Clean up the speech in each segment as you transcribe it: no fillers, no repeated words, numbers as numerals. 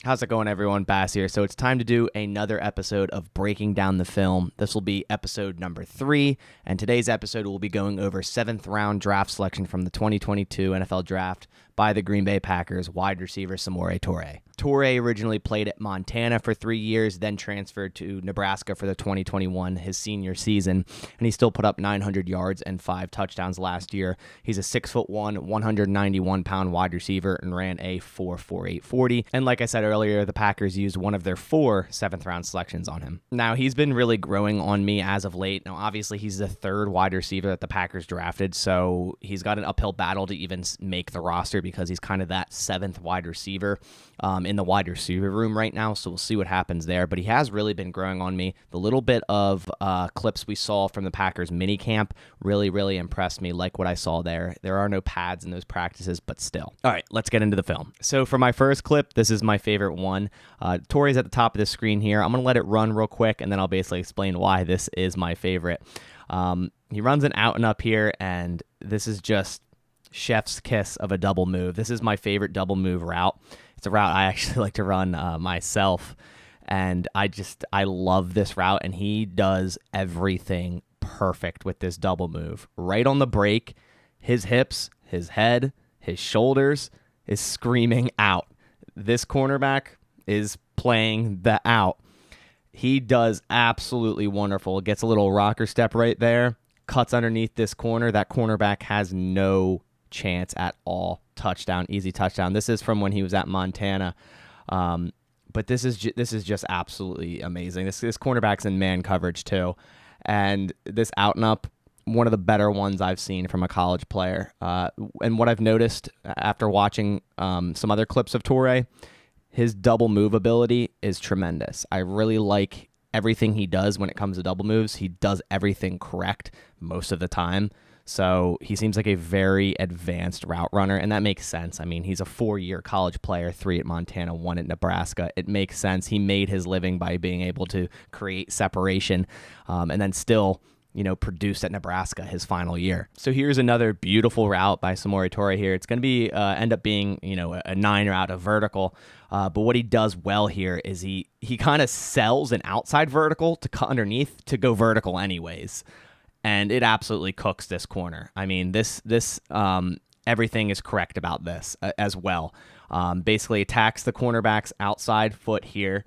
How's it going, everyone? Bass here. So it's time to do another episode of Breaking Down the Film. This will be episode number 3, and today's episode will be going over 7th round draft selection from the 2022 NFL Draft by the Green Bay Packers wide receiver Samori Toure. Toure originally played at Montana for 3 years, then transferred to Nebraska for the 2021, his senior season, and he still put up 900 yards and 5 touchdowns last year. He's a 6'1", 191-pound wide receiver and ran a 4.48 40. And like I said earlier, the Packers used one of their 4 7th-round selections on him. Now, he's been really growing on me as of late. Now, obviously, he's the 3rd wide receiver that the Packers drafted, so he's got an uphill battle to even make the roster because he's kind of that 7th wide receiver in the wide receiver room right now, so we'll see what happens there. But he has really been growing on me. The little bit of clips we saw from the Packers minicamp really impressed me, like what I saw there. There are no pads in those practices, but still. All right, let's get into the film. So for my first clip, this is my favorite one. Toure's at the top of the screen here. I'm going to let it run real quick, and then I'll basically explain why this is my favorite. He runs an out and up here, and this is just chef's kiss of a double move. This is my favorite double move route. It's a route I actually like to run myself, and I love this route, and he does everything perfect with this double move. Right on the break, his hips, his head, his shoulders is screaming out. This cornerback is playing the out. He does absolutely wonderful. Gets a little rocker step right there, cuts underneath this corner. That cornerback has no chance at all. Touchdown, easy touchdown. This is from when he was at Montana, but this is just absolutely amazing. This cornerback's in man coverage too, and this out and up, one of the better ones I've seen from a college player. And what I've noticed after watching some other clips of Toure, his double move ability is tremendous. I really like everything he does when it comes to double moves. He does everything correct most of the time. So he seems like a very advanced route runner, and that makes sense. I mean, he's a 4-year college player, 3 at Montana, 1 at Nebraska. It makes sense. He made his living by being able to create separation and then still, produced at Nebraska his final year. So here's another beautiful route by Samori Toure here. It's going to be end up being, a 9 route, a vertical. But what he does well here is he kind of sells an outside vertical to cut underneath to go vertical anyways. And it absolutely cooks this corner. I mean, this everything is correct about this as well. Basically attacks the cornerback's outside foot here,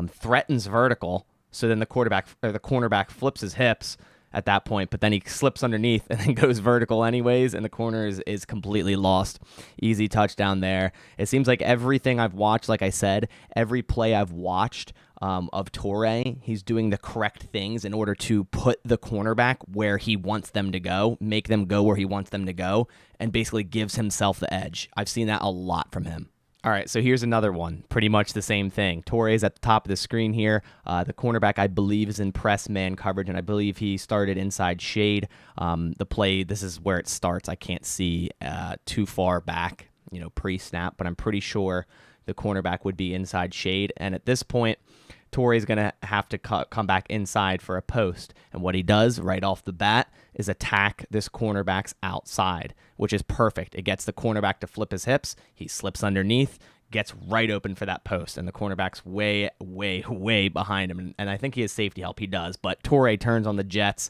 threatens vertical. So then the cornerback flips his hips at that point, but then he slips underneath and then goes vertical anyways, and the corner is completely lost. Easy touchdown there. It seems like everything I've watched, like I said, every play I've watched of Toure, he's doing the correct things in order to put the cornerback where he wants them to go, make them go where he wants them to go, and basically gives himself the edge. I've seen that a lot from him. All right, so here's another one. Pretty much the same thing. Toure is at the top of the screen here. The cornerback, I believe, is in press man coverage, and I believe he started inside shade. The play, this is where it starts. I can't see too far back, pre-snap, but I'm pretty sure the cornerback would be inside shade. And at this point, Toure is going to have to come back inside for a post. And what he does right off the bat is attack this cornerback's outside, which is perfect. It gets the cornerback to flip his hips. He slips underneath, gets right open for that post, and the cornerback's way behind him. And I think he has safety help. He does. But Toure turns on the jets,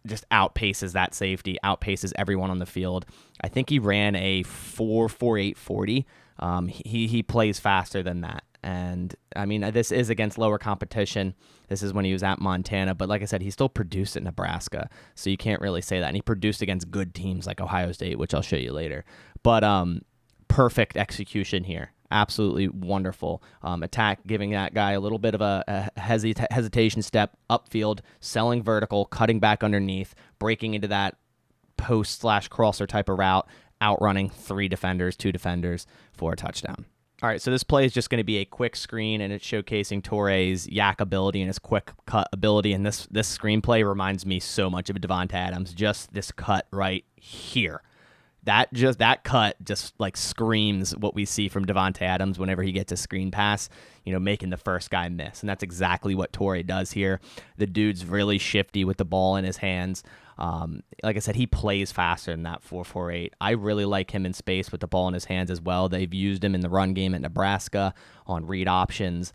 just outpaces that safety, outpaces everyone on the field. I think he ran a 4.48 40. He plays faster than that. And, I mean, this is against lower competition. This is when he was at Montana. But like I said, he still produced at Nebraska, so you can't really say that. And he produced against good teams like Ohio State, which I'll show you later. But perfect execution here. Absolutely wonderful attack, giving that guy a little bit of a hesitation step upfield, selling vertical, cutting back underneath, breaking into that post/crosser type of route, outrunning 2 defenders for a touchdown. All right, so this play is just going to be a quick screen, and it's showcasing Toure's yak ability and his quick cut ability. And this screenplay reminds me so much of Devonta Adams. Just this cut right here, that cut just like screams what we see from Devontae Adams whenever he gets a screen pass, making the first guy miss. And that's exactly what Toure does here. The dude's really shifty with the ball in his hands. Like I said, he plays faster than that 4.48. I really like him in space with the ball in his hands as well. They've used him in the run game at Nebraska on read options,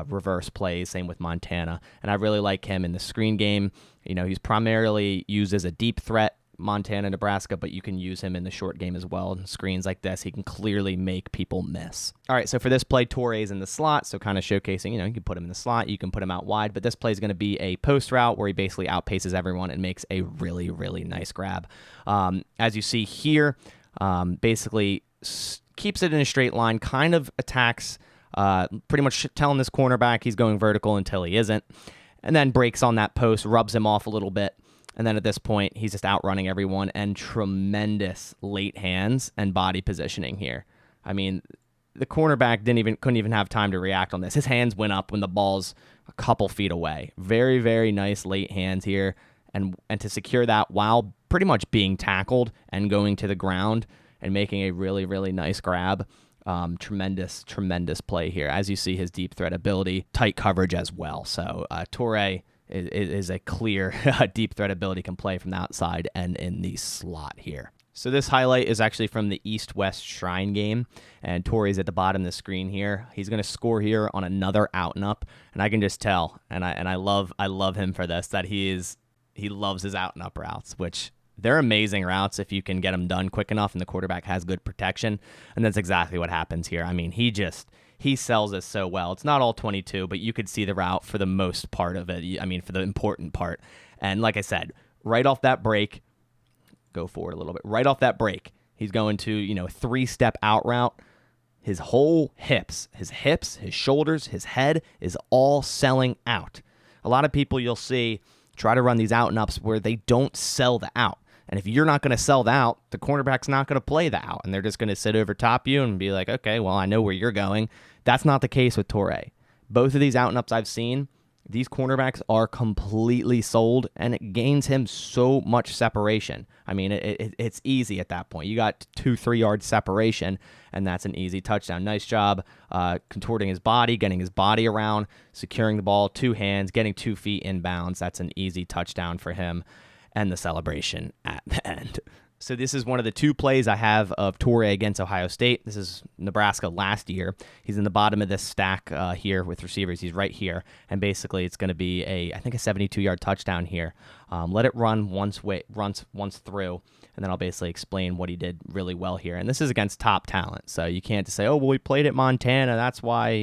reverse plays, same with Montana. And I really like him in the screen game. He's primarily used as a deep threat, Montana, Nebraska, but you can use him in the short game as well. In screens like this, he can clearly make people miss. All right, so for this play, Toure is in the slot, so kind of showcasing, you can put him in the slot, you can put him out wide, but this play is going to be a post route where he basically outpaces everyone and makes a really, really nice grab. As you see here, basically keeps it in a straight line, kind of attacks, pretty much telling this cornerback he's going vertical until he isn't, and then breaks on that post, rubs him off a little bit. And then at this point, he's just outrunning everyone, and tremendous late hands and body positioning here. I mean, the cornerback couldn't even have time to react on this. His hands went up when the ball's a couple feet away. Very, very nice late hands here. And to secure that while pretty much being tackled and going to the ground and making a really, really nice grab. Tremendous play here. As you see, his deep threat ability, tight coverage as well. So Toure is a clear deep threat ability, can play from the outside and in the slot here. So this highlight is actually from the East-West Shrine game, and Toure's at the bottom of the screen here. He's going to score here on another out and up, and I can just tell, and I love him for this, that he loves his out and up routes, which they're amazing routes if you can get them done quick enough and the quarterback has good protection, and that's exactly what happens here. I mean, he sells us so well. It's not all 22, but you could see the route for the most part of it. I mean, for the important part. And like I said, right off that break, go forward a little bit. Right off that break, he's going to, three-step out route. His whole hips, his shoulders, his head is all selling out. A lot of people you'll see try to run these out and ups where they don't sell the out. And if you're not going to sell the out, the cornerback's not going to play the out. And they're just going to sit over top you and be like, okay, well, I know where you're going. That's not the case with Toure. Both of these out and ups I've seen, these cornerbacks are completely sold, and it gains him so much separation. I mean, it's easy at that point. You got 2-3 yard separation, and that's an easy touchdown. Nice job contorting his body, getting his body around, securing the ball, 2 hands, getting 2 feet in bounds. That's an easy touchdown for him, and the celebration at the end. So this is one of the 2 plays I have of Toure against Ohio State. This is Nebraska last year. He's in the bottom of this stack here with receivers. He's right here. And basically it's going to be I think a 72-yard touchdown here. Let it run once through, and then I'll basically explain what he did really well here. And this is against top talent. So you can't just say, oh, well, he played at Montana. That's why,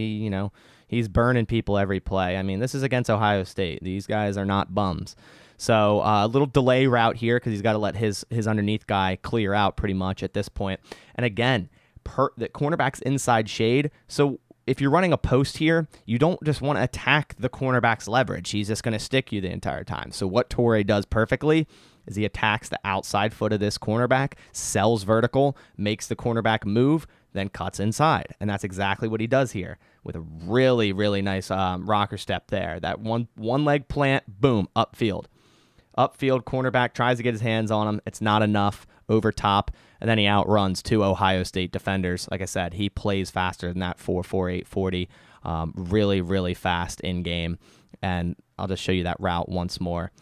he's burning people every play. I mean, this is against Ohio State. These guys are not bums. So a little delay route here because he's got to let his underneath guy clear out pretty much at this point. And again, the cornerback's inside shade. So if you're running a post here, you don't just want to attack the cornerback's leverage. He's just going to stick you the entire time. So what Toure does perfectly is he attacks the outside foot of this cornerback, sells vertical, makes the cornerback move, then cuts inside. And that's exactly what he does here with a really, really nice rocker step there. That one leg plant, boom, upfield. Upfield, cornerback tries to get his hands on him. It's not enough over top, and then he outruns 2 Ohio State defenders. Like I said, he plays faster than that 4.48 40. Really, really fast in game. And I'll just show you that route once more.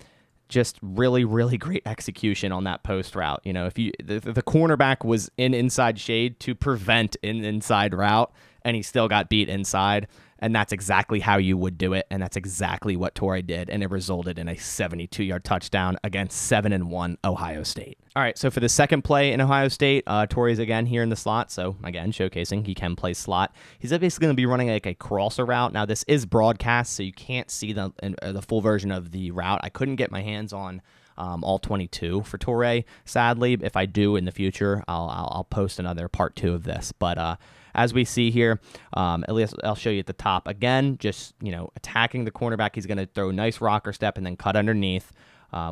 Just really, really great execution on that post route. If the cornerback was in inside shade to prevent an inside route, and he still got beat inside. And that's exactly how you would do it, and that's exactly what Toure did, and it resulted in a 72-yard touchdown against 7-1 Ohio State. All right, so for the second play in Ohio State, Toure's again here in the slot, so again, showcasing he can play slot. He's basically going to be running like a crosser route. Now, this is broadcast, so you can't see the full version of the route. I couldn't get my hands on all 22 for Toure, sadly. If I do in the future, I'll post another part 2 of this, but as we see here, at least I'll show you at the top. Again, just, attacking the cornerback. He's going to throw a nice rocker step and then cut underneath,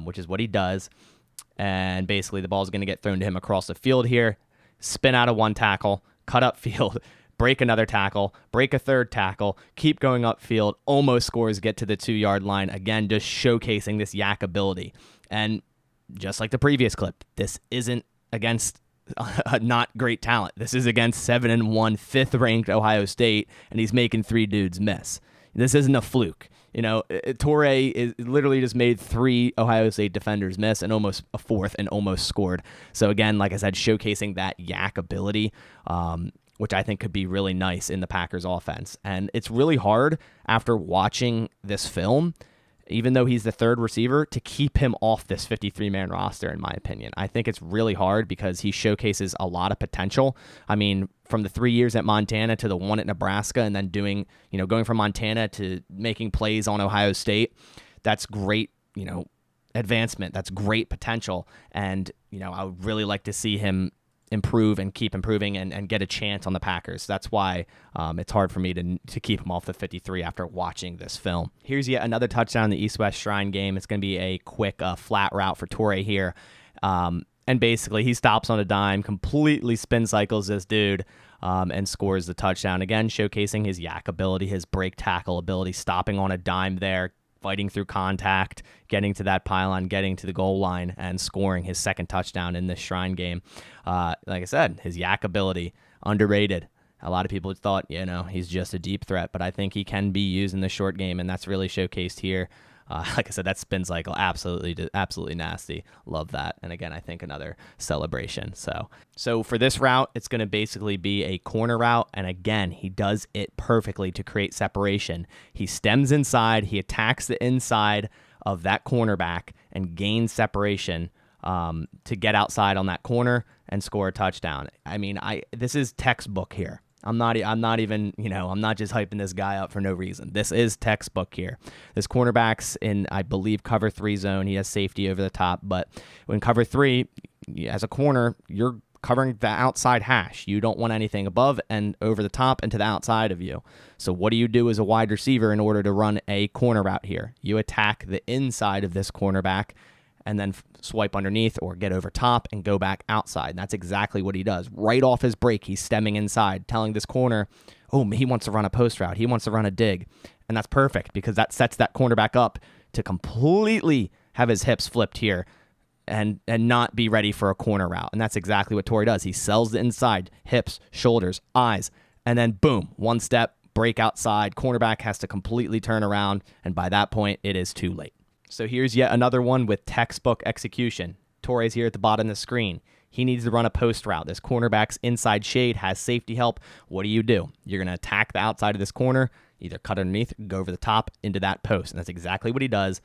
which is what he does. And basically the ball is going to get thrown to him across the field here. Spin out of 1 tackle, cut upfield, break another tackle, break a 3rd tackle, keep going upfield, almost scores, get to the 2-yard line. Again, just showcasing this yak ability. And just like the previous clip, this isn't against not great talent. This is against 7-1 fifth-ranked Ohio State, and he's making 3 dudes miss. This isn't a fluke. Toure is literally just made 3 Ohio State defenders miss and almost a 4th and almost scored. So again, like I said, showcasing that yak ability, which I think could be really nice in the Packers offense. And it's really hard after watching this film, even though he's the 3rd receiver, to keep him off this 53-man roster, in my opinion. I think it's really hard because he showcases a lot of potential. I mean, from the 3 years at Montana to the 1 at Nebraska, and then going from Montana to making plays on Ohio State, that's great, advancement. That's great potential. And, I would really like to see him improve and keep improving and get a chance on the Packers. That's why it's hard for me to keep him off the 53 after watching this film. Here's yet another touchdown in the East-West Shrine game. It's going to be a quick flat route for Toure here. And basically he stops on a dime, completely spin cycles this dude, and scores the touchdown. Again, showcasing his yak ability, his break tackle ability, stopping on a dime there, fighting through contact, getting to that pylon, getting to the goal line, and scoring his 2nd touchdown in this Shrine game. Like I said, his yak ability, underrated. A lot of people thought, he's just a deep threat, but I think he can be used in the short game, and that's really showcased here. Like I said, that spin cycle, absolutely nasty. Love that. And again, I think another celebration. So for this route, it's going to basically be a corner route. And again, he does it perfectly to create separation. He stems inside. He attacks the inside of that cornerback and gains separation to get outside on that corner and score a touchdown. I mean, this is textbook here. I'm not even, I'm not just hyping this guy up for no reason. This is textbook here. This cornerback's in, I believe, cover 3 zone. He has safety over the top, but when cover 3, as a corner, you're covering the outside hash. You don't want anything above and over the top and to the outside of you. So what do you do as a wide receiver in order to run a corner route here? You attack the inside of this cornerback and then swipe underneath or get over top and go back outside. And that's exactly what he does. Right off his break, he's stemming inside, telling this corner, he wants to run a post route. He wants to run a dig. And that's perfect because that sets that cornerback up to completely have his hips flipped here and not be ready for a corner route. And that's exactly what Toure does. He sells the inside, hips, shoulders, eyes, and then boom, 1 step, break outside. Cornerback has to completely turn around, and by that point, it is too late. So here's yet another one with textbook execution. Toure's here at the bottom of the screen. He needs to run a post route. This cornerback's inside shade has safety help. What do? You're going to attack the outside of this corner, either cut underneath, go over the top into that post. And that's exactly what he does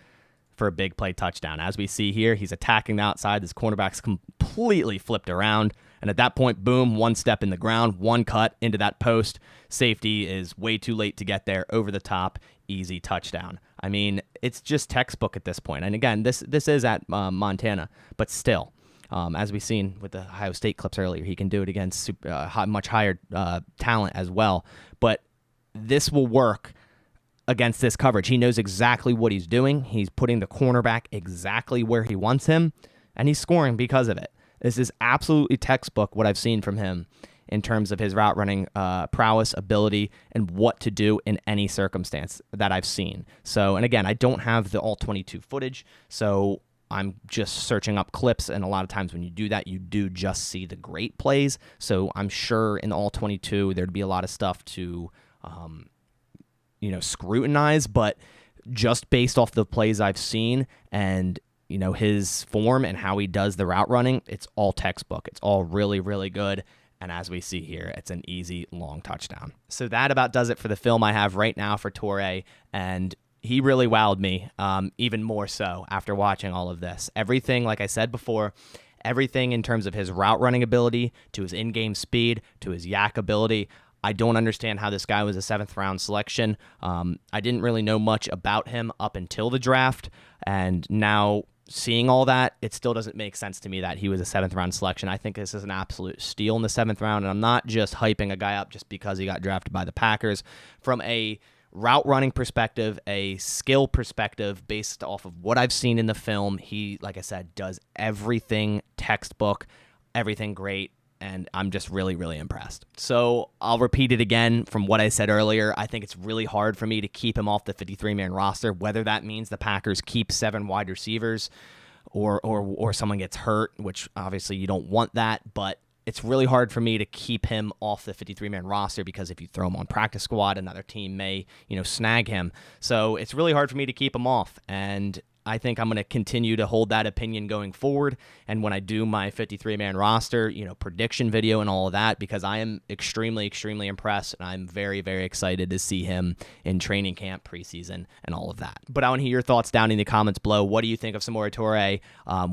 for a big play touchdown. As we see here, he's attacking the outside. This cornerback's completely flipped around. And at that point, boom, 1 step in the ground, 1 cut into that post. Safety is way too late to get there, over the top, easy touchdown. I mean, it's just textbook at this point. And again, this is at Montana, but still, as we've seen with the Ohio State clips earlier, he can do it against much higher talent as well. But this will work against this coverage. He knows exactly what he's doing. He's putting the cornerback exactly where he wants him, and he's scoring because of it. This is absolutely textbook what I've seen from him in terms of his route running prowess, ability, and what to do in any circumstance that I've seen. So, and again, I don't have the all 22 footage, so I'm just searching up clips, and a lot of times when you do that, you do just see the great plays. So I'm sure in the all 22, there'd be a lot of stuff to, scrutinize, but just based off the plays I've seen and his form and how he does the route running, it's all textbook. It's all really, really good. And as we see here, it's an easy, long touchdown. So that about does it for the film I have right now for Toure. And he really wowed me, even more so after watching all of this. Everything, like I said before, everything in terms of his route running ability, to his in-game speed, to his yak ability. I don't understand how this guy was a 7th round selection. I didn't really know much about him up until the draft. And now seeing all that, it still doesn't make sense to me that he was a 7th round selection. I think this is an absolute steal in the 7th round, and I'm not just hyping a guy up just because he got drafted by the Packers. From a route running perspective, a skill perspective, based off of what I've seen in the film, he, like I said, does everything textbook, everything great, and I'm just really, really impressed. So I'll repeat it again from what I said earlier. I think it's really hard for me to keep him off the 53-man roster, whether that means the Packers keep 7 wide receivers or someone gets hurt, which obviously you don't want that. But it's really hard for me to keep him off the 53-man roster because if you throw him on practice squad, another team may, snag him. So it's really hard for me to keep him off. And I think I'm going to continue to hold that opinion going forward. And when I do my 53-man roster, prediction video and all of that, because I am extremely, extremely impressed. And I'm very, very excited to see him in training camp, preseason, and all of that. But I want to hear your thoughts down in the comments below. What do you think of Samori Toure?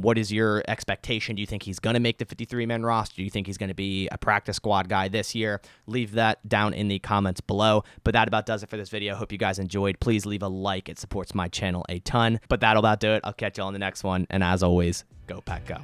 What is your expectation? Do you think he's going to make the 53-man roster? Do you think he's going to be a practice squad guy this year? Leave that down in the comments below. But that about does it for this video. Hope you guys enjoyed. Please leave a like. It supports my channel a ton. But that'll about do it. I'll catch you on the next one. And as always, go Pack Go.